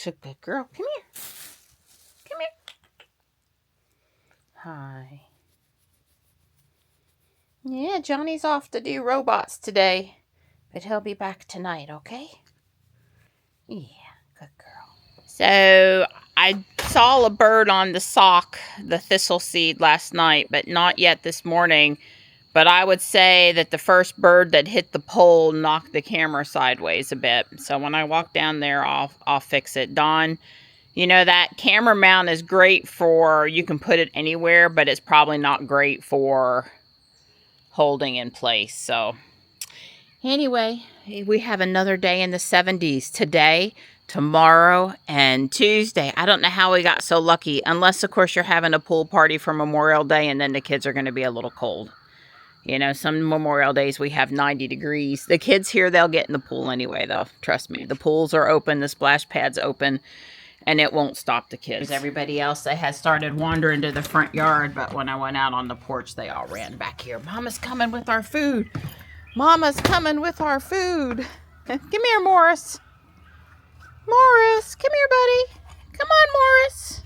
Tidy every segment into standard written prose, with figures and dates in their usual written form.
a good girl. Come here. Come here. Hi. Yeah, Johnny's off to do robots today, but he'll be back tonight, okay? Yeah, good girl. So, I saw a bird on the sock, the thistle seed, last night, but not yet this morning. But I would say that the first bird that hit the pole knocked the camera sideways a bit. So when I walk down there, I'll fix it. Dawn, you know, that camera mount is great for, you can put it anywhere, but it's probably not great for holding in place. So anyway, we have another day in the 70s today, tomorrow, and Tuesday. I don't know how we got so lucky, unless of course you're having a pool party for Memorial Day and then the kids are going to be a little cold. You know, some Memorial Days we have 90 degrees. The kids here, they'll get in the pool anyway, though. Trust me. The pools are open, the splash pad's open, and it won't stop the kids. Everybody else, they had started wandering to the front yard, but when I went out on the porch, they all ran back here. Mama's coming with our food. Mama's coming with our food. Come here, Morris. Morris, come here, buddy. Come on, Morris.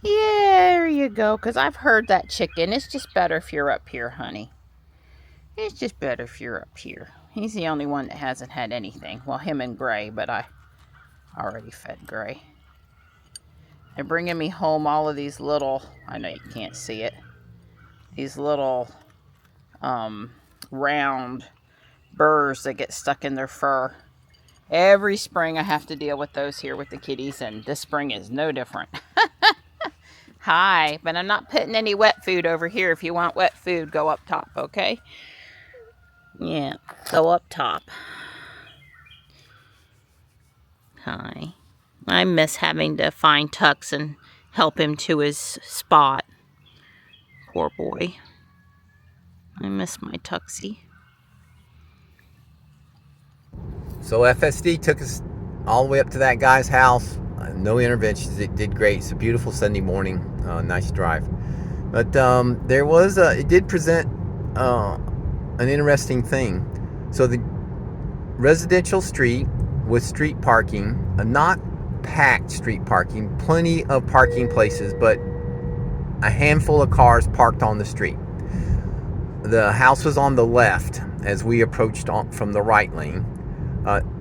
Yeah, there you go, because I've heard that chicken. It's just better if you're up here, honey. It's just better if you're up here. He's the only one that hasn't had anything. Well, him and Gray, but I already fed Gray. They're bringing me home all of these little, I know you can't see it, these little round burrs that get stuck in their fur. Every spring I have to deal with those here with the kitties, and this spring is no different. Hi, but I'm not putting any wet food over here. If you want wet food, go up top, okay? Yeah, go up top. Hi. I miss having to find Tux and help him to his spot. Poor boy. I miss my Tuxie. So FSD took us all the way up to that guy's house. No interventions. It did great. It's a beautiful Sunday morning. Nice drive. But it did present an interesting thing. So the residential street with street parking, not packed street parking, plenty of parking places, but a handful of cars parked on the street. The house was on the left as we approached from the right lane.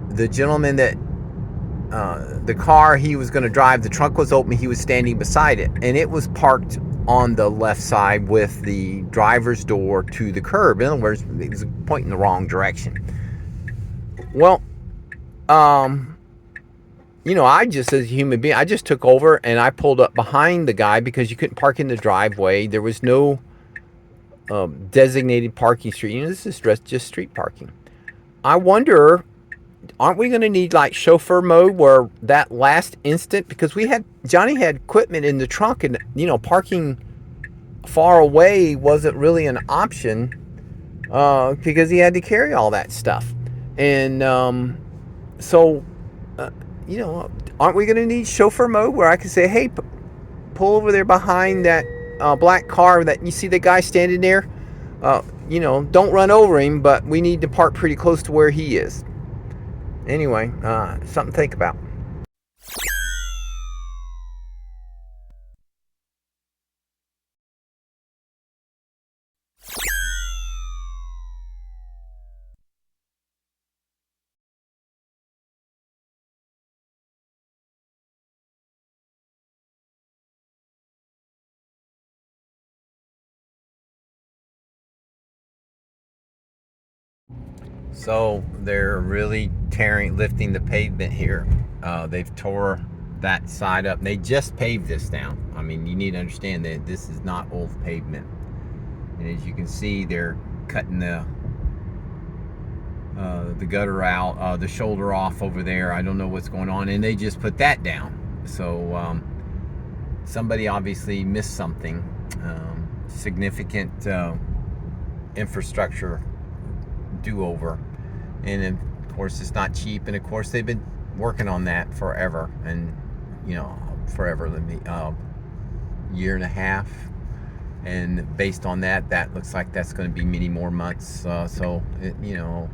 The gentleman that the car he was going to drive, the trunk was open, he was standing beside it, and it was parked on the left side with the driver's door to the curb. In other words, it was pointing the wrong direction. Well, you know, I just, as a human being, I just took over and I pulled up behind the guy because you couldn't park in the driveway. There was no designated parking street. You know, this is just street parking. I wonder, aren't we going to need like chauffeur mode where that last instant, because Johnny had equipment in the trunk, and you know, parking far away wasn't really an option because he had to carry all that stuff. And you know, aren't we going to need chauffeur mode where I can say, hey, pull over there behind that black car that you see the guy standing there? You know, don't run over him, but we need to park pretty close to where he is. Anyway, something to think about. So they're really lifting the pavement here. They've tore that side up. They just paved this down. I mean, you need to understand that this is not old pavement. And as you can see, they're cutting the gutter out, the shoulder off over there. I don't know what's going on, and they just put that down. So somebody obviously missed something. Significant infrastructure do-over, and of course it's not cheap, and of course they've been working on that forever, and you know, forever, year and a half, and based on that looks like that's going to be many more months. So it, you know,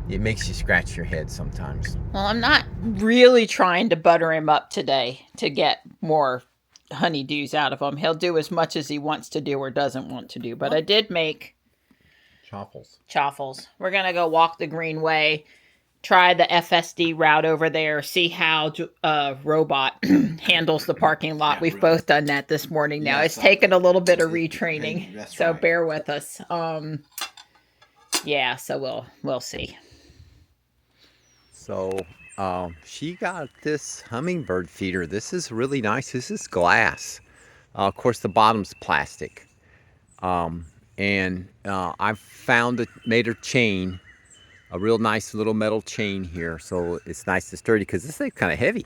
it makes you scratch your head sometimes. Well, I'm not really trying to butter him up today to get more honeydews out of him. He'll do as much as he wants to do or doesn't want to do. But I did make chaffles. We're going to go walk the Greenway, try the FSD route over there, see how Robot handles the parking lot. We've both done that this morning now. It's taken a little bit of retraining, so bear with us. Yeah, so we'll see. So she got this hummingbird feeder. This is really nice. This is glass. Of course, the bottom's plastic. And I've found it, made her chain, a real nice little metal chain here. So it's nice and sturdy because this thing's kind of heavy.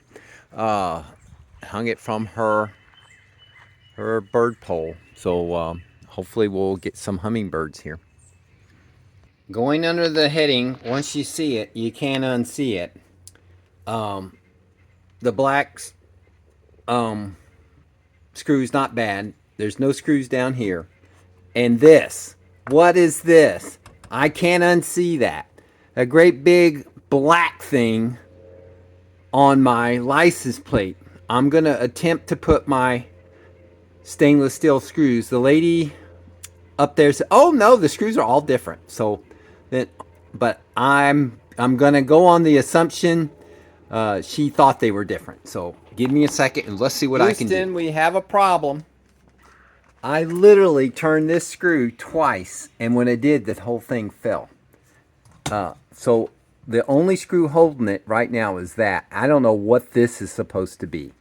Hung it from her bird pole. So hopefully we'll get some hummingbirds here. Going under the heading, once you see it, you can't unsee it. The black screw's not bad. There's no screws down here. And this, what is this? I can't unsee that. A great big black thing on my license plate. I'm going to attempt to put my stainless steel screws. The lady up there said, oh no, the screws are all different. So, but I'm going to go on the assumption she thought they were different. So give me a second and let's see what I can do. Houston, we have a problem. I literally turned this screw twice, and when I did, the whole thing fell. So the only screw holding it right now is that. I don't know what this is supposed to be.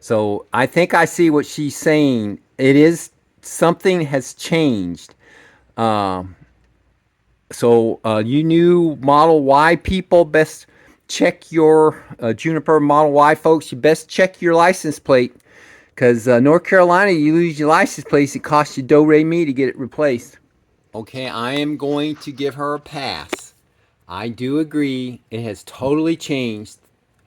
So I think I see what she's saying. It is, something has changed. So you new Model Y people, best check your Juniper Model Y folks. You best check your license plate. Because North Carolina, you lose your license plate, it costs you do-re-mi to get it replaced. Okay, I am going to give her a pass. I do agree it has totally changed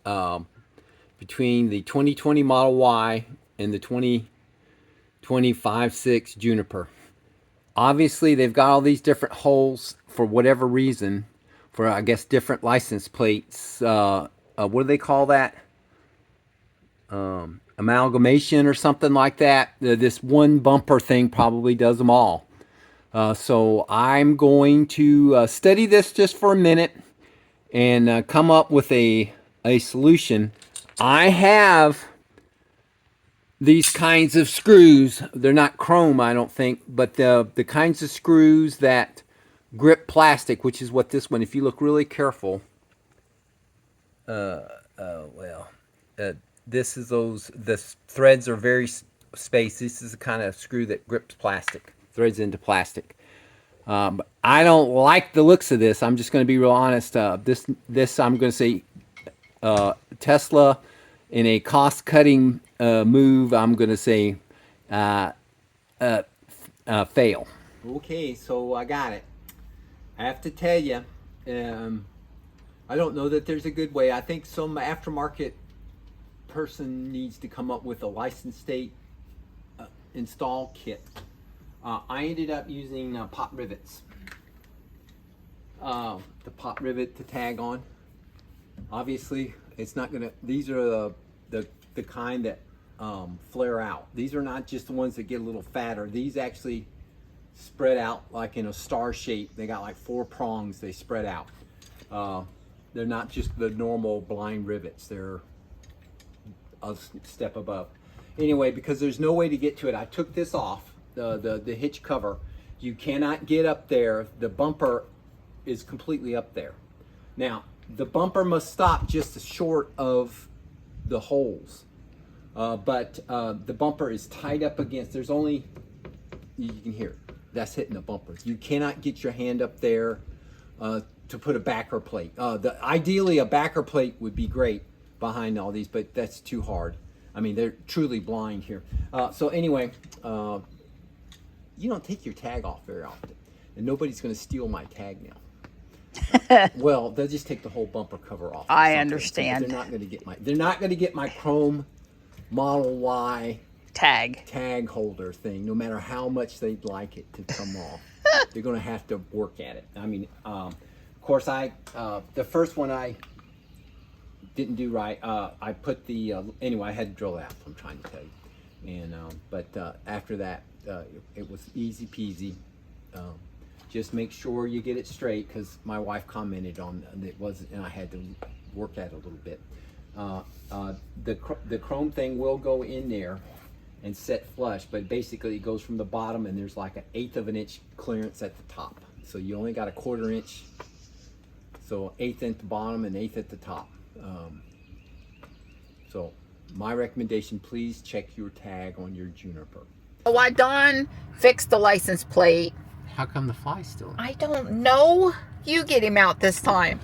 between the 2020 Model Y and the 2025-6 Juniper. Obviously, they've got all these different holes for whatever reason, for I guess different license plates. What do they call that? Amalgamation or something like that. This one bumper thing probably does them all. So I'm going to study this just for a minute and come up with a solution. I have these kinds of screws. They're not chrome, I don't think, but the kinds of screws that grip plastic, which is what this one, if you look really careful, this is the threads are very spaced. This is the kind of screw that grips plastic, threads into plastic. I don't like the looks of this. I'm just going to be real honest. This I'm going to say Tesla in a cost-cutting move. I'm going to say fail. Okay, so I got it. I have to tell you, I don't know that there's a good way. I think some aftermarket person needs to come up with a license state install kit. I ended up using pot rivets. The pot rivet to tag on. Obviously, it's not gonna. These are the kind that flare out. These are not just the ones that get a little fatter. These actually spread out like in a star shape. They got like 4 prongs. They spread out. They're not just the normal blind rivets. They're a step above. Anyway, because there's no way to get to it, I took this off, the hitch cover. You cannot get up there. The bumper is completely up there. Now, the bumper must stop just short of the holes. But the bumper is tied up against, there's only, you can hear it, that's hitting the bumper. You cannot get your hand up there to put a backer plate. Ideally, a backer plate would be great behind all these, but that's too hard. I mean, they're truly blind here. So anyway, you don't take your tag off very often, and nobody's going to steal my tag now. Well, they'll just take the whole bumper cover off. I understand. They're not going to get my chrome Model Y tag holder thing, no matter how much they'd like it to come off. They're going to have to work at it. I mean, Of course, the first one I didn't do right. I put the anyway. I had to drill it out. I'm trying to tell you, and but after that, it was easy peasy. Just make sure you get it straight, because my wife commented on it wasn't, and I had to work at it a little bit. The chrome thing will go in there and set flush, but basically it goes from the bottom, and there's like 1/8 of an inch clearance at the top. So you only got a 1/4 inch. So 1/8 at the bottom and 1/8 at the top. So my recommendation, please check your tag on your Juniper. Why Don fixed the license plate. How come the fly's still in? I don't know. You get him out this time.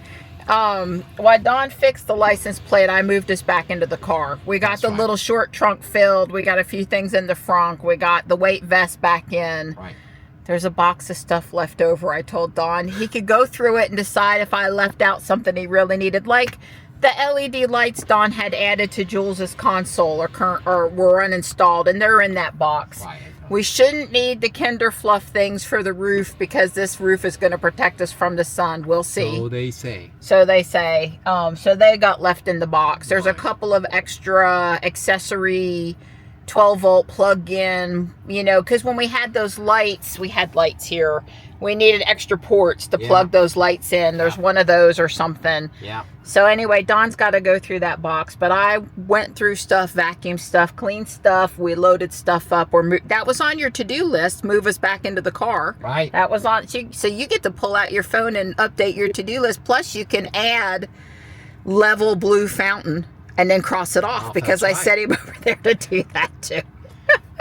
While Don fixed the license plate, I moved us back into the car. We got the little short trunk filled. We got a few things in the front. We got the weight vest back in. Right. There's a box of stuff left over. I told Don he could go through it and decide if I left out something he really needed. Like the LED lights Don had added to Jules's console or were uninstalled, and they're in that box. Right. We shouldn't need the Kinder Fluff things for the roof, because this roof is going to protect us from the sun. We'll see. So they say. So they say. So they got left in the box. There's a couple of extra accessory 12-volt plug-in, you know, because when we had those lights, we had lights here. We needed extra ports to plug those lights in. There's one of those or something. Yeah. So anyway, Don's got to go through that box. But I went through stuff, vacuumed stuff, cleaned stuff. We loaded stuff up. That was on your to-do list. Move us back into the car. Right. That was on. So you get to pull out your phone and update your to-do list. Plus, you can add level blue fountain and then cross it off, because I set him over there to do that too.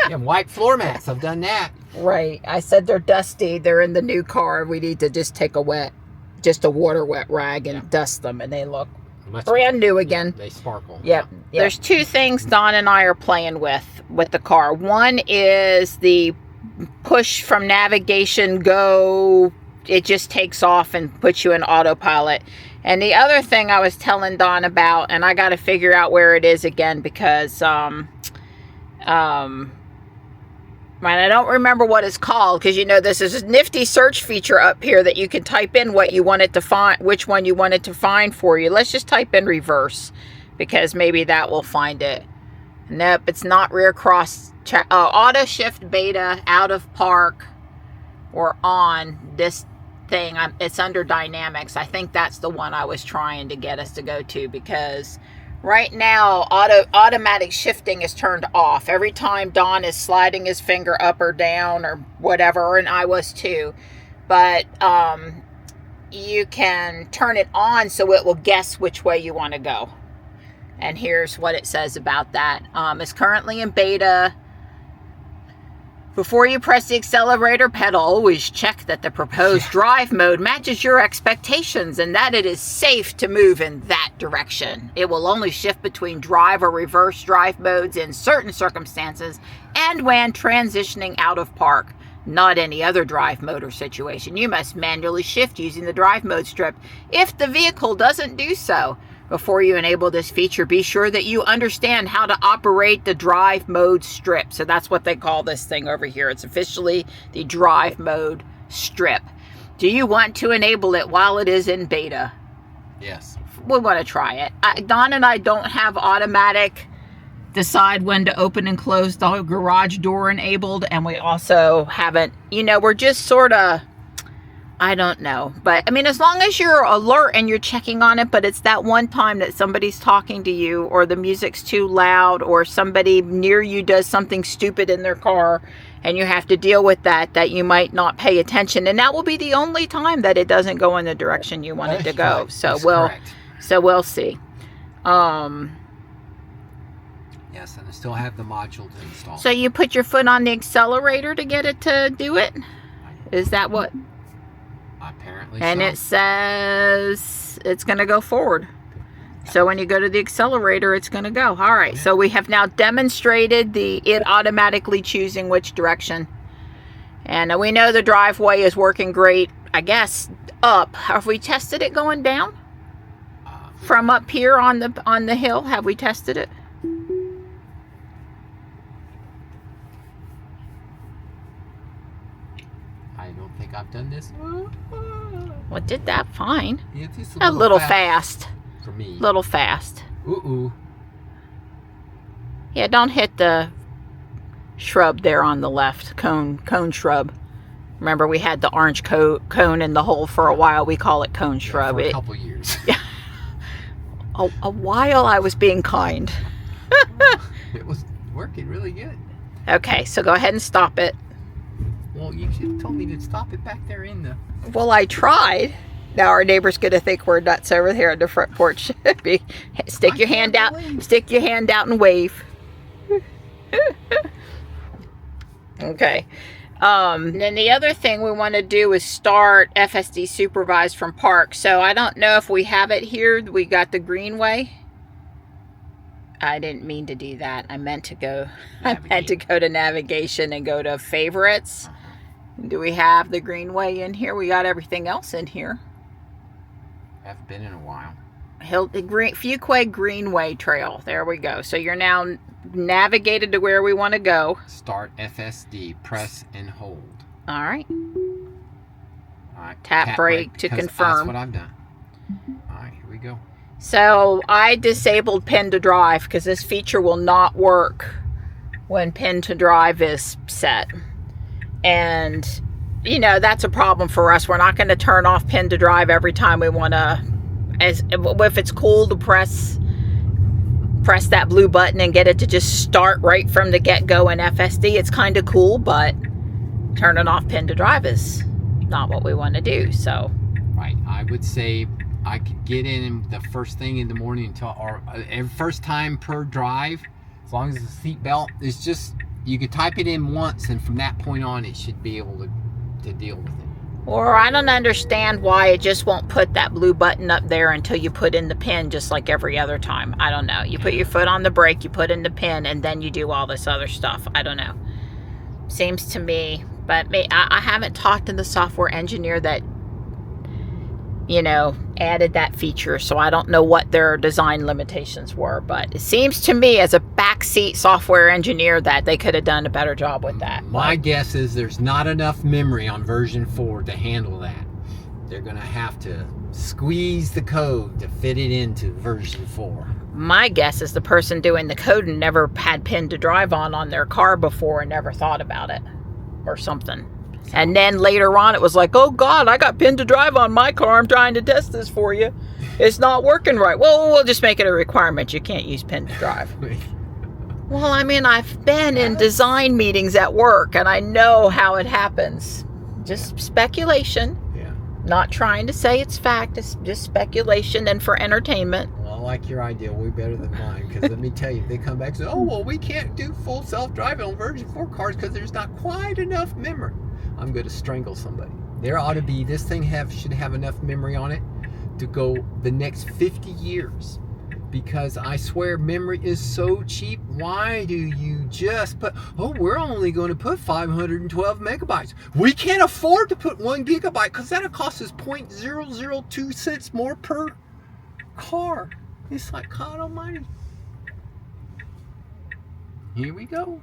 Yeah, white floor mats. I've done that. Right. I said they're dusty. They're in the new car. We need to just take a water wet rag and dust them, and they look brand new again. They sparkle. Yep. There's two things Don and I are playing with the car. One is the push from navigation go. It just takes off and puts you in autopilot. And the other thing I was telling Don about, and I got to figure out where it is again, because I don't remember what it's called, because you know this is a nifty search feature up here that you can type in what you want it to find, which one you want it to find for you. Let's just type in reverse, because maybe that will find it. Nope, it's not rear cross. Auto shift beta, out of park, or on this thing. It's under dynamics. I think that's the one I was trying to get us to go to, because right now automatic shifting is turned off every time Don is sliding his finger up or down or whatever, and I was too. But you can turn it on so it will guess which way you want to go. And here's what it says about that. It's currently in beta. Before you press the accelerator pedal, always check that the proposed drive mode matches your expectations and that it is safe to move in that direction. It will only shift between drive or reverse drive modes in certain circumstances and when transitioning out of park. Not any other drive mode or situation. You must manually shift using the drive mode strip if the vehicle doesn't do so. Before you enable this feature, be sure that you understand how to operate the drive mode strip. So that's what they call this thing over here. It's officially the drive mode strip. Do you want to enable it while it is in beta? Yes. We want to try it. Don and I don't have automatic decide when to open and close the garage door enabled. And we also haven't, we're just sort of, I don't know. But I mean, as long as you're alert and you're checking on it, but it's that one time that somebody's talking to you or the music's too loud or somebody near you does something stupid in their car and you have to deal with that you might not pay attention. And that will be the only time that it doesn't go in the direction you want it to go. Right. So we'll see. Yes, and I still have the module to install. So you put your foot on the accelerator to get it to do it? Is that what? Apparently and so. It says it's going to go forward. So when you go to the accelerator, it's going to go. All right. So we have now demonstrated it automatically choosing which direction. And we know the driveway is working great, I guess, up. Have we tested it going down? From up here on the hill, have we tested it? I don't think I've done this. Well, it did that fine. Yeah, it's A little fast. for me. Little fast. Ooh. Yeah, don't hit the shrub there on the left. Cone shrub. Remember, we had the orange cone in the hole for a while. We call it cone shrub. For a couple years. A while I was being kind. It was working really good. Okay, so go ahead and stop it. Well, you should have told me to stop it back there in the... Well, I tried. Now our neighbor's going to think we're nuts over here on the front porch. Stick your hand out and wave. Okay. Then the other thing we want to do is start FSD supervised from park. So I don't know if we have it here. We got the Greenway. I didn't mean to do that. I meant to go to navigation and go to favorites. Do we have the Greenway in here? We got everything else in here. Haven't been in a while. Fuquay Greenway Trail. There we go. So you're now navigated to where we want to go. Start FSD. Press and hold. All right. All right. Tap brake to confirm. That's what I've done. All right, here we go. So I disabled pin to drive because this feature will not work when pin to drive is set. And, you know, that's a problem for us. We're not going to turn off pin to drive every time we want to, if it's cool to press that blue button and get it to just start right from the get-go in FSD. It's kind of cool, but turning off pin to drive is not what we want to do. So, right, I would say I could get in the first thing in the morning or first time per drive, as long as the seat belt is just, you could type it in once, and from that point on, it should be able to deal with it. Or I don't understand why it just won't put that blue button up there until you put in the pin, just like every other time. I don't know. You put your foot on the brake, you put in the pin, and then you do all this other stuff. I don't know. Seems to me, but I haven't talked to the software engineer that, you know, added that feature, so I don't know what their design limitations were, but it seems to me as a backseat software engineer that they could have done a better job with that. My guess is there's not enough memory on version 4 to handle that. They're going to have to squeeze the code to fit it into version 4. My guess is the person doing the coding never had pin to drive on their car before and never thought about it or something. And then later on, it was like, oh, God, I got pin to drive on my car. I'm trying to test this for you. It's not working right. Well, we'll just make it a requirement. You can't use pin to drive. Well, I mean, I've been in design meetings at work, and I know how it happens. Just speculation. Yeah. Not trying to say it's fact. It's just speculation and for entertainment. Well, I like your idea way better than mine, because let me tell you, if they come back and say, oh, well, we can't do full self-driving on version 4 cars because there's not quite enough memory. I'm going to strangle somebody. There ought to be, this thing should have enough memory on it to go the next 50 years. Because I swear memory is so cheap. Why do you just put, oh, we're only going to put 512 megabytes. We can't afford to put 1 gigabyte because that'll cost us 0.002 cents more per car. It's like, God almighty. Here we go.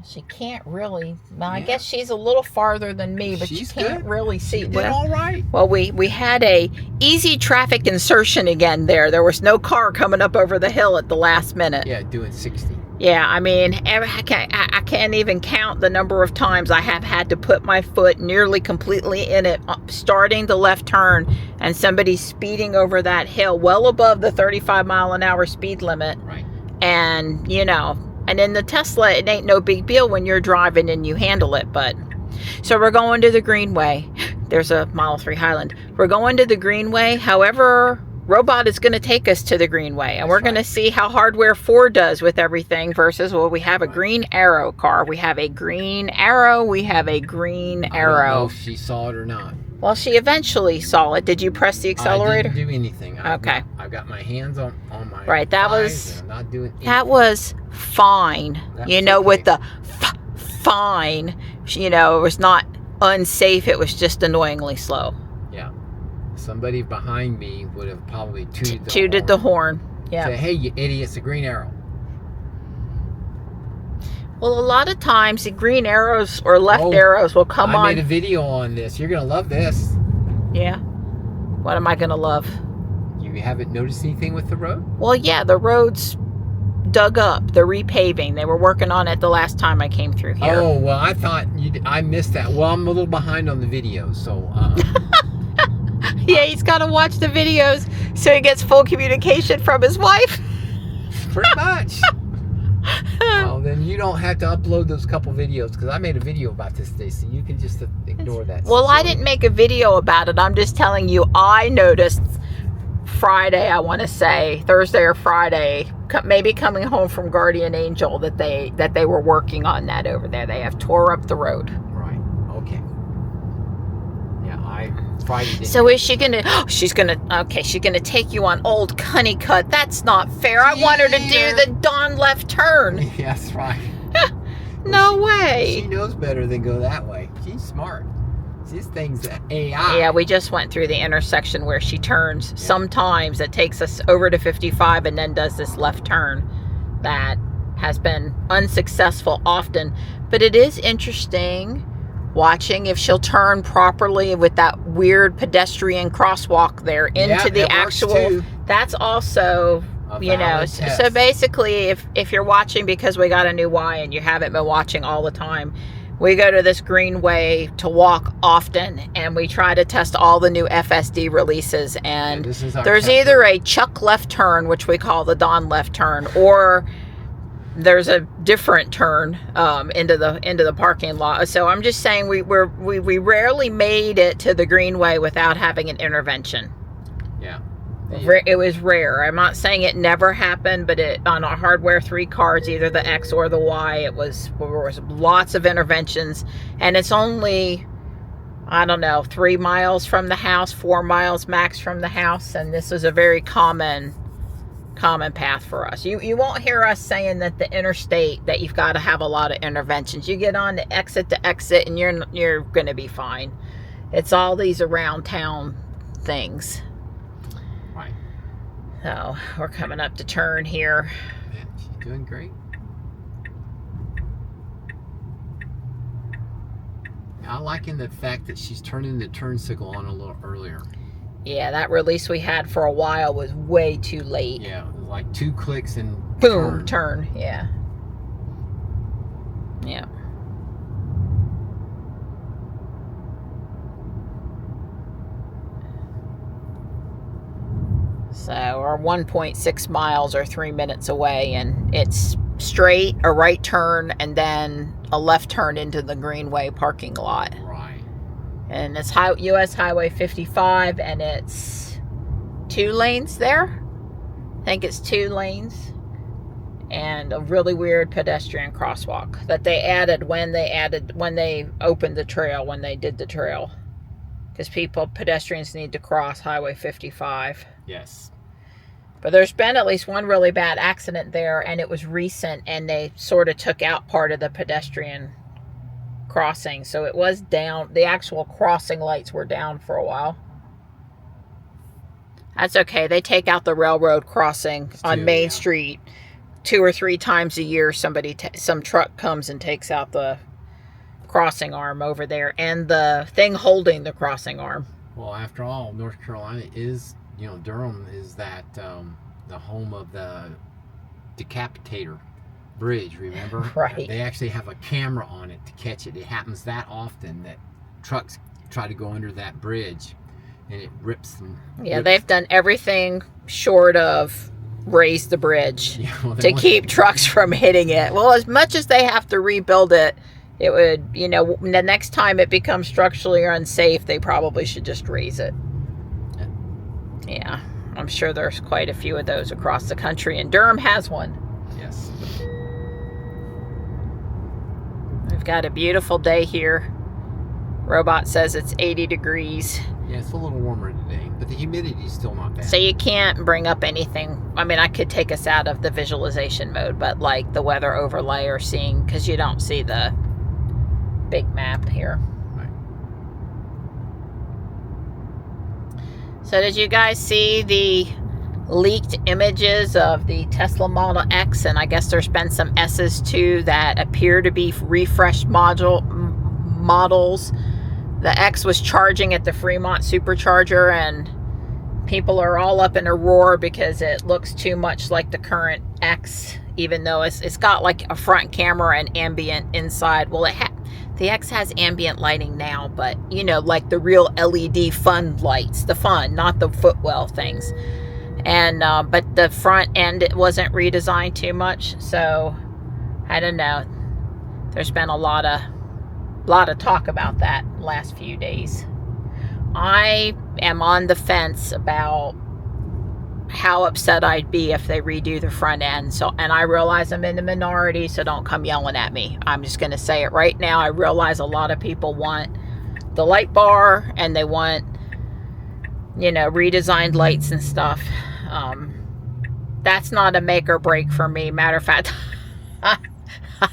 She can't really. Well, I guess she's a little farther than me, but she's she can't really see. She did all right. Well, we had a easy traffic insertion again there. There was no car coming up over the hill at the last minute. Yeah, doing 60. Yeah, I mean, I can't even count the number of times I have had to put my foot nearly completely in it, starting the left turn, and somebody speeding over that hill well above the 35-mile-an-hour speed limit. Right. And, you know, and in the Tesla, it ain't no big deal when you're driving and you handle it. But so we're going to the Greenway. There's a Model 3 Highland. We're going to the Greenway. However, Robot is going to take us to the Greenway. And we're going to see how Hardware 4 does with everything versus, well, we have a Green Arrow car. We have a Green Arrow. We have a Green Arrow. I don't know if she saw it or not. Well, she eventually saw it. Did you press the accelerator? I didn't do anything. Okay. I've got my hands on my right. That thighs, was. and I'm not doing anything. That was fine. That you was know, okay. with the fine. You know, it was not unsafe. It was just annoyingly slow. Yeah. Somebody behind me would have probably tooted the horn. Yeah. Say, hey, you idiot! It's a Green Arrow. Well, a lot of times the green arrows or left arrows will come on. I made a video on this. You're going to love this. Yeah. What am I going to love? You haven't noticed anything with the road? Well, yeah, the road's dug up. They're repaving. They were working on it the last time I came through here. Oh, well, I thought I missed that. Well, I'm a little behind on the videos, so... Yeah, he's got to watch the videos so he gets full communication from his wife. Pretty much. Well, then you don't have to upload those couple videos, because I made a video about this today, so you can just ignore that. Well, I didn't make a video about it. I'm just telling you, I noticed Friday, I want to say, Thursday or Friday, maybe coming home from Guardian Angel, that they were working on that over there. They have tore up the road. Right. Okay. Yeah, Friday. So is she gonna? Oh, she's gonna take you on Old Cunnycut. That's not fair. I want her to do the Dawn left turn. Yeah, that's right. No way. She knows better than go that way. She's smart. This thing's AI. Yeah, we just went through the intersection where she turns. Yeah. Sometimes it takes us over to 55 and then does this left turn. That has been unsuccessful often, but it is interesting watching if she'll turn properly with that weird pedestrian crosswalk there into the actual. That's also, you know, so basically if you're watching because we got a new Y and you haven't been watching all the time, we go to this greenway to walk often, and we try to test all the new FSD releases, and there's either a Chuck left turn, which we call the Dawn left turn, or there's a different turn into the parking lot. So I'm just saying we rarely made it to the greenway without having an intervention. Yeah. It was rare. I'm not saying it never happened, but on our hardware 3 cards, either the X or the Y, there was lots of interventions, and it's only, I don't know, 3 miles from the house, 4 miles max from the house, and this is a very common path for us. You won't hear us saying that the interstate that you've got to have a lot of interventions. You get on the exit to exit and you're going to be fine. It's all these around town things. Right. So we're coming up to turn here. Yeah, she's doing great. I liking the fact that she's turning the turn signal on a little earlier. Yeah, that release we had for a while was way too late. Yeah, it was like 2 clicks and boom, turn. Yeah. Yeah. So our 1.6 miles are 3 minutes away, and it's straight, a right turn, and then a left turn into the Greenway parking lot. Right. And it's US Highway 55, and it's 2 lanes there. I think it's 2 lanes. And a really weird pedestrian crosswalk that they added when they opened the trail, when they did the trail. Because pedestrians need to cross Highway 55. Yes. But there's been at least one really bad accident there, and it was recent, and they sort of took out part of the pedestrian crossing. So it was down. The actual crossing lights were down for a while. That's okay. They take out the railroad crossing on Main Street 2 or 3 times a year. Some truck comes and takes out the crossing arm over there and the thing holding the crossing arm. Well, after all, North Carolina is, Durham is that the home of the decapitator bridge, remember? Right. They actually have a camera on it to catch it. It happens that often that trucks try to go under that bridge and it rips them. Yeah, they've done everything short of raise the bridge to keep trucks from hitting it. Well, as much as they have to rebuild it, it would, the next time it becomes structurally unsafe, they probably should just raise it. Yeah, I'm sure there's quite a few of those across the country, and Durham has one. Yes. We've got a beautiful day here. Robot says it's 80 degrees. Yeah, it's a little warmer today, but the humidity is still not bad. So you can't bring up anything. I mean, I could take us out of the visualization mode, but like the weather overlay or seeing, because you don't see the big map here. Right. So did you guys see the leaked images of the Tesla Model X, and I guess there's been some S's too that appear to be refreshed models. The X was charging at the Fremont supercharger, and people are all up in a roar because it looks too much like the current X, even though it's got like a front camera and ambient inside. Well, the X has ambient lighting now, but you know, like the real LED fun lights, the fun, not the footwell things. And but the front end, it wasn't redesigned too much, so I don't know. There's been a lot of talk about that last few days. I am on the fence about how upset I'd be if they redo the front end. So, and I realize I'm in the minority, so don't come yelling at me. I'm just going to say it right now. I realize a lot of people want the light bar and they want, you know, redesigned lights and stuff. That's not a make or break for me. Matter of fact, I'm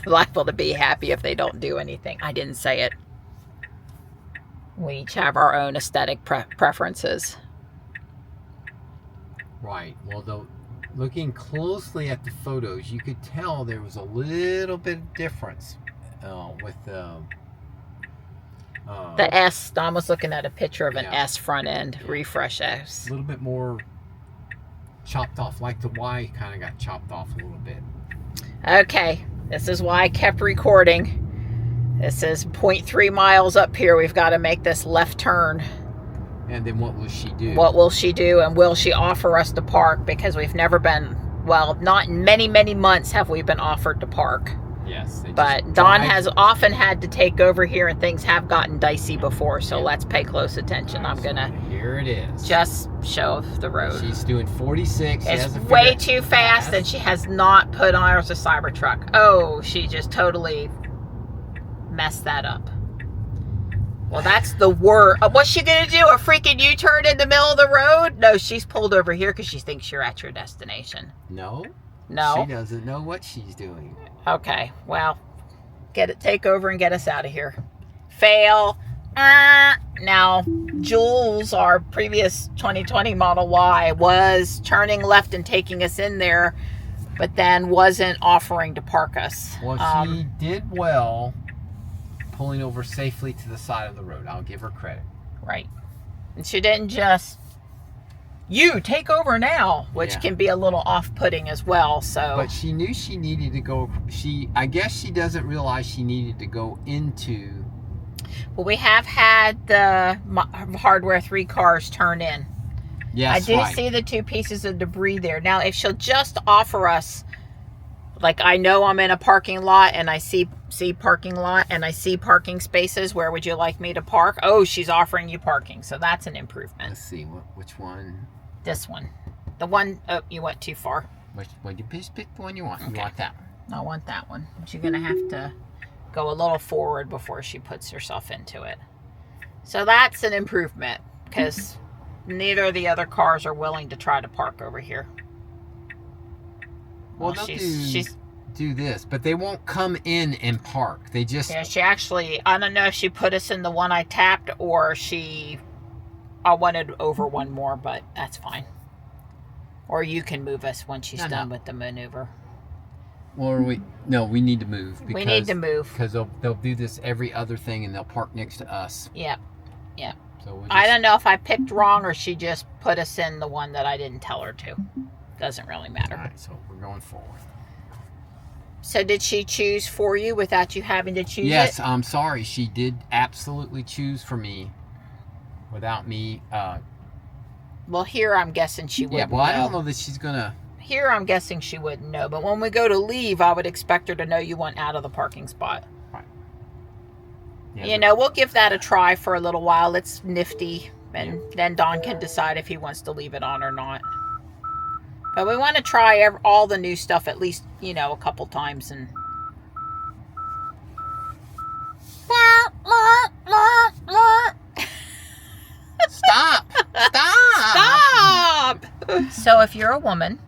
liable to be happy if they don't do anything. I didn't say it. We each have our own aesthetic preferences. Right. Well, though, looking closely at the photos, you could tell there was a little bit of difference with the S. I was looking at a picture of an S front end, refresh S. A little bit more chopped off, like the Y kind of got chopped off a little bit. Okay, this is why I kept recording. This is 0.3 miles up here. We've got to make this left turn. And then what will she do? What will she do? And will she offer us to park? Because we've never been, well, not in many, many months have we been offered to park. Yes. But Dawn has often had to take over here, and things have gotten dicey before, so let's pay close attention. I'm going to here it is. Just show the road. She's doing 46. It's way too fast, and she has not put on ours a Cybertruck. Oh, she just totally messed that up. Well, that's the word. What's she going to do? A freaking U-turn in the middle of the road? No, she's pulled over here because she thinks you're at your destination. No. No. She doesn't know what she's doing. Okay, well, take over and get us out of here. Fail. Now, Jules, our previous 2020 Model Y, was turning left and taking us in there, but then wasn't offering to park us. Well, she did well pulling over safely to the side of the road. I'll give her credit. Right. And she didn't just, you take over now, which can be a little off-putting as well. So, but she knew she needed to go. I guess she doesn't realize she needed to go into. Well, we have had the Hardware 3 cars turn in. Yes, I do see the 2 pieces of debris there. Now, if she'll just offer us, like, I know I'm in a parking lot and I see parking lot and I see parking spaces. Where would you like me to park? Oh, she's offering you parking. So that's an improvement. Let's see. Which one? This one. The one, oh, you went too far. Which one? You pick the one you want. Okay. You want that one. I want that one. But you're going to have to go a little forward before she puts herself into it. So that's an improvement because neither of the other cars are willing to try to park over here. Well, she's do this, but they won't come in and park. They just... Yeah, she actually, I don't know if she put us in the one I tapped or I wanted over one more, but that's fine. Or you can move us when she's done with the maneuver. Or we need to move. Because, we need to move. Because they'll do this every other thing and they'll park next to us. Yep. Yep. So I don't know if I picked wrong or she just put us in the one that I didn't tell her to. Doesn't really matter. All right, so we're going forward. So did she choose for you without you having to choose it? Yes, I'm sorry. She did absolutely choose for me without me. Well, here I'm guessing she wouldn't well, I know. don't know that she's going to... Here I'm guessing she wouldn't know. But when we go to leave, I would expect her to know you went out of the parking spot. Right. Yeah, you know, we'll give that a try for a little while. It's nifty. And then Don can decide if he wants to leave it on or not. But we want to try all the new stuff at least, you know, a couple times. And Stop! Stop! So if you're a woman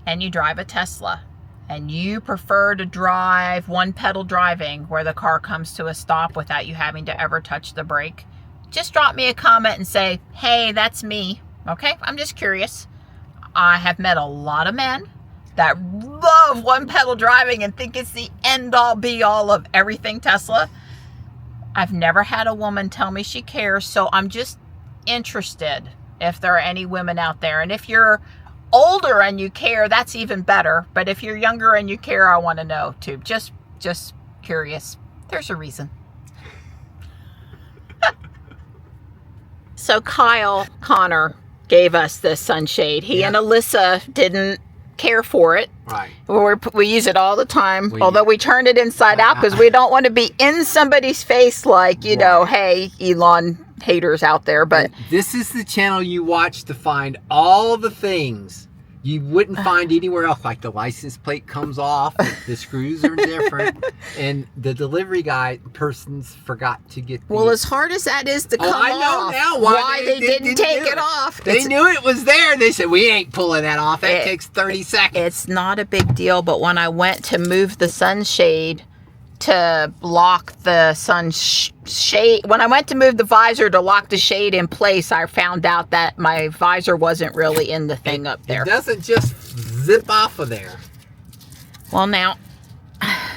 and you drive a Tesla and you prefer to drive one pedal driving where the car comes to a stop without you having to ever touch the brake, just drop me a comment and say, hey, that's me. Okay? I'm just curious. I have met a lot of men that love one pedal driving and think it's the end all be all of everything Tesla. I've never had a woman tell me she cares, so I'm just interested if there are any women out there. And if you're older and you care, that's even better. But if you're younger and you care, I want to know too. Just curious. There's a reason. So Kyle Connor gave us this sunshade. He and Alyssa didn't care for it. Right. We use it all the time, although we turn it inside out because we don't want to be in somebody's face like, you know, hey, Elon haters out there. But this is the channel you watch to find all the things you wouldn't find anywhere else. Like the license plate comes off, the screws are different, and the delivery guy person's forgot to get the... Well, as hard as that is to come I know off, now why they didn't take it off. They knew it was there. They said, we ain't pulling that off. That takes 30 seconds. It's not a big deal, but when I went to move the sunshade to lock the shade, when I went to move the visor to lock the shade in place, I found out that my visor wasn't really in the thing up there. It doesn't just zip off of there. Well, now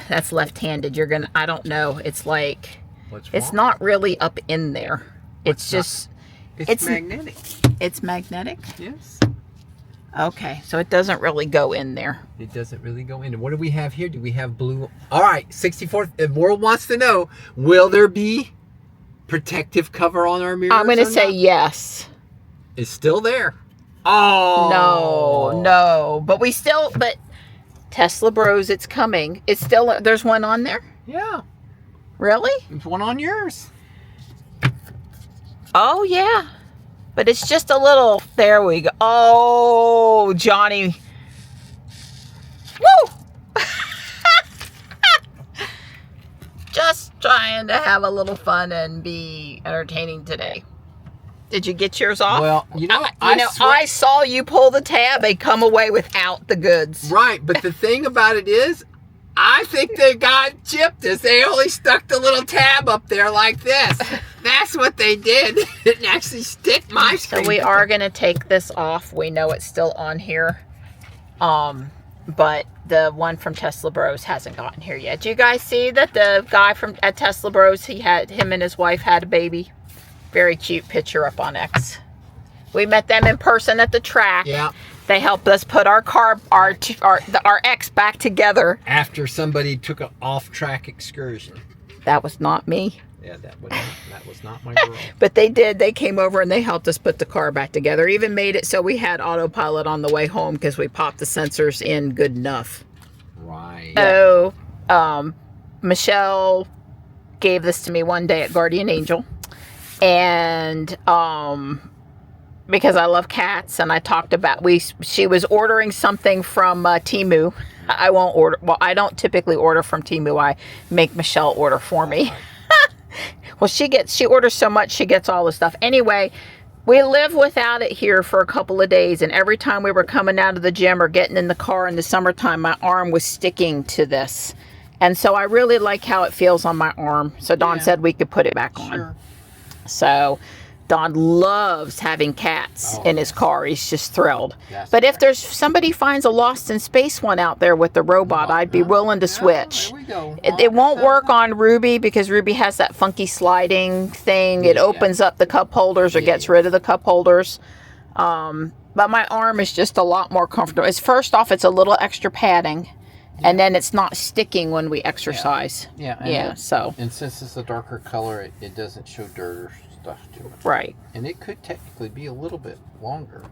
that's left-handed. You're gonna, I don't know. It's like, what's wrong? It's not really up in there. It's just, it's magnetic. It's magnetic? Yes. Okay, so it doesn't really go in there. It doesn't really go in. What do we have here? Do we have blue? All right, 64th. The world wants to know, will there be protective cover on our mirrors? I'm going to say yes. It's still there. Oh. No. But Tesla Bros, it's coming. It's still, there's one on there? Yeah. Really? There's one on yours. Oh, yeah. But it's just a little, there we go. Oh, Johnny. Woo! Just trying to have a little fun and be entertaining today. Did you get yours off? Well, I saw you pull the tab and come away without the goods. Right, but the thing about it is, I think they got chipped us. They only stuck the little tab up there like this. That's what they did. Didn't actually stick my screen. So we are going to take this off. We know it's still on here. But the one from Tesla Bros hasn't gotten here yet. Do you guys see that the guy at Tesla Bros, him and his wife had a baby? Very cute picture up on X. We met them in person at the track. Yeah. They helped us put our X back together. After somebody took an off-track excursion. That was not me. Yeah, that was not my girl. But they did. They came over and they helped us put the car back together. Even made it so we had autopilot on the way home because we popped the sensors in good enough. Right. So, Michelle gave this to me one day at Guardian Angel. And, because I love cats and I talked about, she was ordering something from Temu. I won't order. Well, I don't typically order from Temu. I make Michelle order for me. Well, she orders so much, she gets all the stuff. Anyway, we live without it here for a couple of days. And every time we were coming out of the gym or getting in the car in the summertime, my arm was sticking to this. And so I really like how it feels on my arm. So Don said we could put it back on. Sure. So Don loves having cats in his car. He's just thrilled. Yes, but if there's somebody finds a Lost in Space one out there with the robot, I'd be willing to switch. There we go. It won't work on Ruby because Ruby has that funky sliding thing. It opens up the cup holders or gets rid of the cup holders. But my arm is just a lot more comfortable. First off, it's a little extra padding. And then it's not sticking when we exercise. And so. And since it's a darker color, it doesn't show dirt or stuff too much. Right. And it could technically be a little bit longer.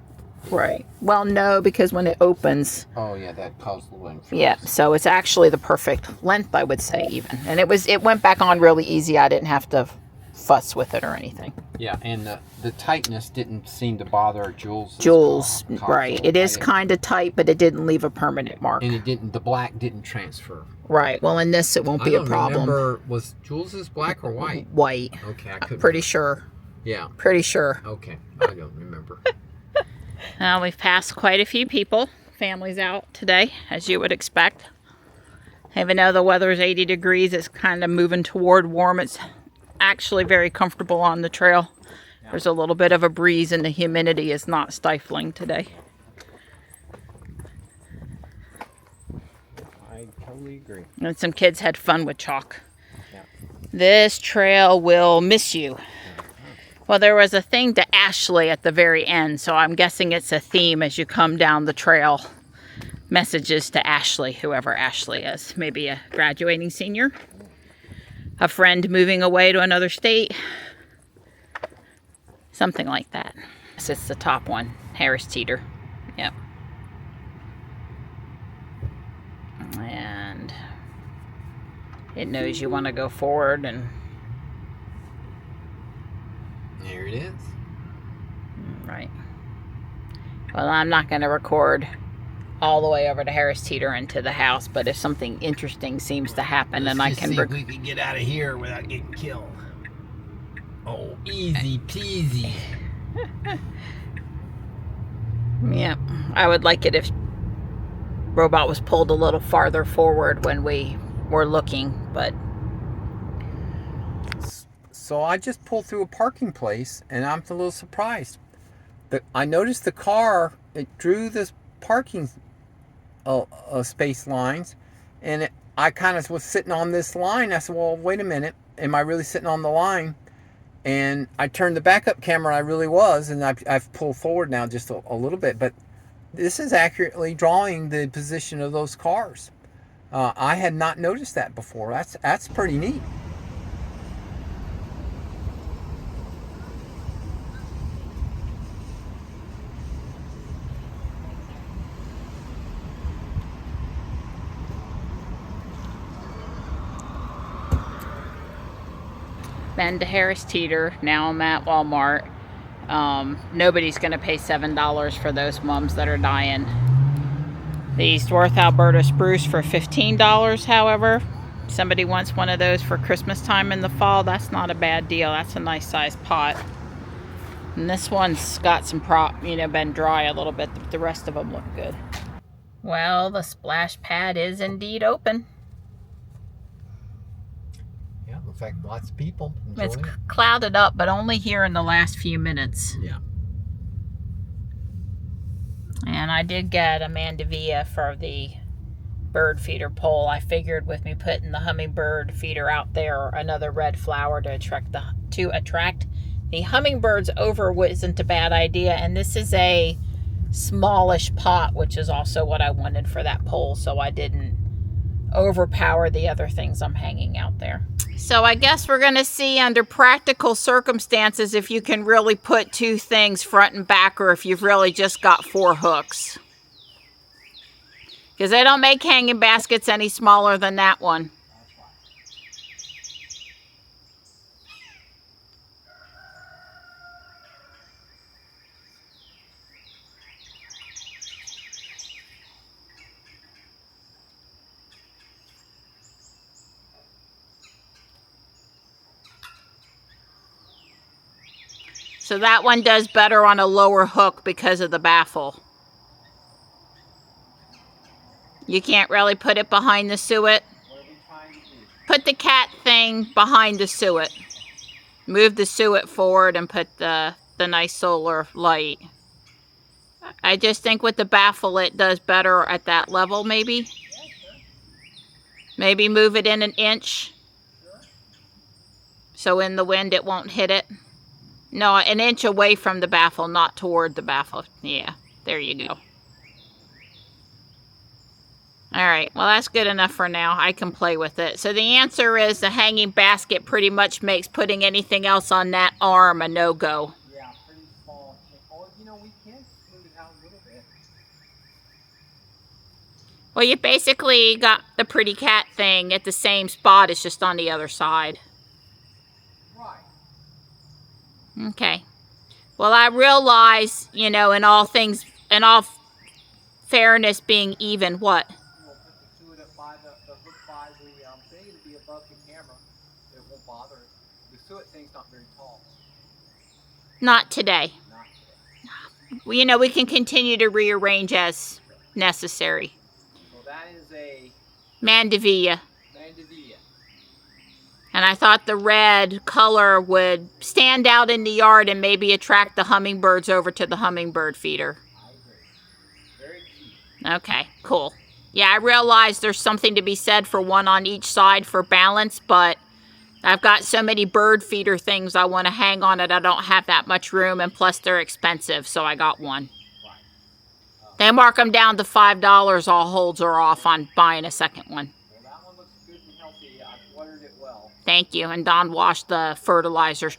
Right. Well, no, because when it opens. Oh, yeah, that caused the length. Yeah, so it's actually the perfect length, I would say, even. And it went back on really easy. I didn't have to fuss with it or anything. Yeah, and the tightness didn't seem to bother Jules. Right. It is kind of tight, but it didn't leave a permanent mark. And the black didn't transfer. Right. Well, in this, it won't be a problem. Remember, was Jules's black or white? White. Okay, I couldn't. Pretty sure. Yeah. Pretty sure. Okay, I don't remember. We've passed quite a few people. Families out today, as you would expect. Even though the weather is 80 degrees, it's kind of moving toward warm. It's actually very comfortable on the trail. There's a little bit of a breeze and the humidity is not stifling today. totally agree. And some kids had fun with chalk. Yeah. This trail will miss you. Well, there was a thing to Ashley at the very end, so I'm guessing it's a theme as you come down the trail. Messages to Ashley, whoever Ashley is. Maybe a graduating senior, a friend moving away to another state, something like that. This is the top one, Harris Teeter. Yep. And it knows you want to go forward, and there it is. Right. Well, I'm not going to record all the way over to Harris Teeter into the house, but if something interesting seems to happen, then I can see if we can get out of here without getting killed. Oh, easy peasy. Yeah, I would like it if robot was pulled a little farther forward when we were looking, but so I just pulled through a parking place, and I'm a little surprised. I noticed the car, it drew this parking space lines, and I kind of was sitting on this line. I said, well, wait a minute, am I really sitting on the line? And I turned the backup camera, I really was, and I've pulled forward now just a little bit, but this is accurately drawing the position of those cars. I had not noticed that before. That's pretty neat. been to Harris Teeter. Now I'm at Walmart. Nobody's going to pay $7 for those mums that are dying. These Dwarf Alberta spruce for $15, however. Somebody wants one of those for Christmas time in the fall. That's not a bad deal. That's a nice sized pot. And this one's got some been dry a little bit. But the rest of them look good. Well, the splash pad is indeed open. Yeah, in fact, lots of people enjoy It's it. clouded up, but only here in the last few minutes. Yeah. And I did get a mandevilla for the bird feeder pole. I figured with me putting the hummingbird feeder out there, another red flower to attract the hummingbirds over wasn't a bad idea. And this is a smallish pot, which is also what I wanted for that pole, so I didn't overpower the other things I'm hanging out there. So I guess we're going to see under practical circumstances if you can really put two things front and back, or if you've really just got 4 hooks. Because they don't make hanging baskets any smaller than that one. So that one does better on a lower hook because of the baffle. You can't really put it behind the suet. What are we trying to do? Put the cat thing behind the suet. Move the suet forward and put the nice solar light. I just think with the baffle it does better at that level, maybe. Yeah, sure. Maybe move it in an inch. Sure. So in the wind it won't hit it. No, an inch away from the baffle, not toward the baffle. Yeah, there you go. All right, well, that's good enough for now. I can play with it. So the answer is the hanging basket pretty much makes putting anything else on that arm a no-go. Yeah, pretty small. Oh, you know, we can smooth it out a little bit. Well, you basically got the pretty cat thing at the same spot. It's just on the other side. Right. Okay. Well, I realize, you know, in all fairness being even, what? We'll put the suet up by the hook by the thing. It'll be above the camera. It won't bother it. The suet thing's not very tall. Not today. Not today. Well, you know, we can continue to rearrange as necessary. So that is a Mandevilla. mandevilla. And I thought the red color would stand out in the yard and maybe attract the hummingbirds over to the hummingbird feeder. I agree. Very cute. Okay, cool. Yeah, I realize there's something to be said for one on each side for balance, but I've got so many bird feeder things I want to hang on it. I don't have that much room, and plus they're expensive, so I got one. They mark them down to $5. All holds are off on buying a second one. Well, that one looks good and healthy. I've watered it well. Thank you. And Don washed the fertilizer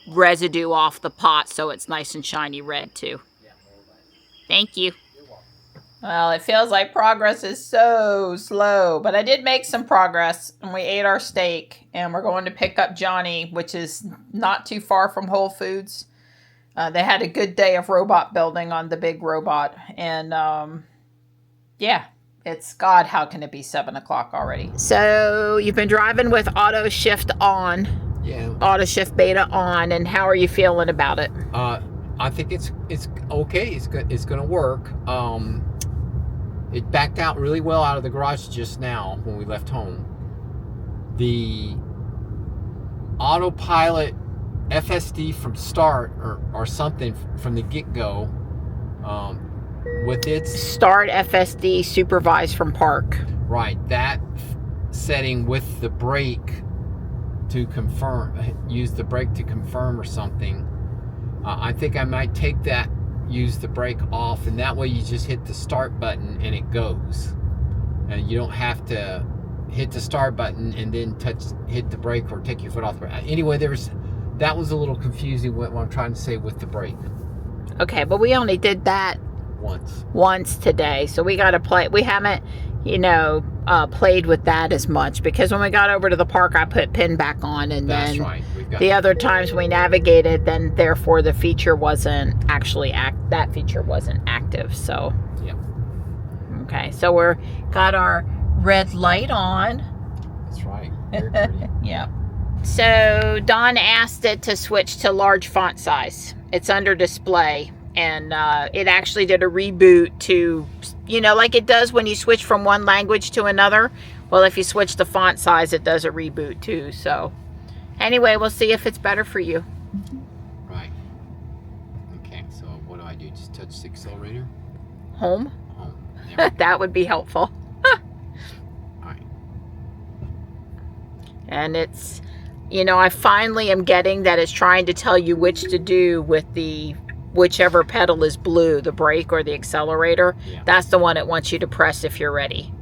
residue off the pot, so it's nice and shiny red too. Yeah, more or less. Thank you. You're welcome. Well, it feels like progress is so slow, but I did make some progress, and we ate our steak, and we're going to pick up Johnny, which is not too far from Whole Foods. They had a good day of robot building on the big robot, and yeah, it's, God, how can it be 7 o'clock already? So you've been driving with auto shift on. Yeah. Auto shift beta on, and how are you feeling about it? I think it's okay. It's good. It's going to work. It backed out really well out of the garage just now when we left home. The autopilot FSD from start or something from the get-go with its Start FSD supervised from park. right, that setting with the brake to confirm, use the brake to confirm or something. I think I might take that, use the brake off, and that way you just hit the start button and it goes, and you don't have to hit the start button and then hit the brake or take your foot off the brake. Anyway, that was a little confusing what I'm trying to say with the brake. Okay, but we only did that once today, so we got to play. We haven't, played with that as much, because when we got over to the park, I put pin back on, and That's then right. the other times we navigated, then therefore the feature wasn't actually that feature wasn't active. So yeah. Okay, so we're got our red light on. That's right. Very pretty. Yeah. So Don asked it to switch to large font size. It's under display, and it actually did a reboot to, like it does when you switch from one language to another. Well, if you switch the font size, it does a reboot too. So anyway, we'll see if it's better for you. Right. Okay, so what do I do? Just touch the accelerator? Home? Home. There we go. That would be helpful. All right. And it's, I finally am getting that it's trying to tell you which to do with whichever pedal is blue, the brake or the accelerator. Yeah. That's the one it wants you to press if you're ready.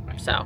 Right. So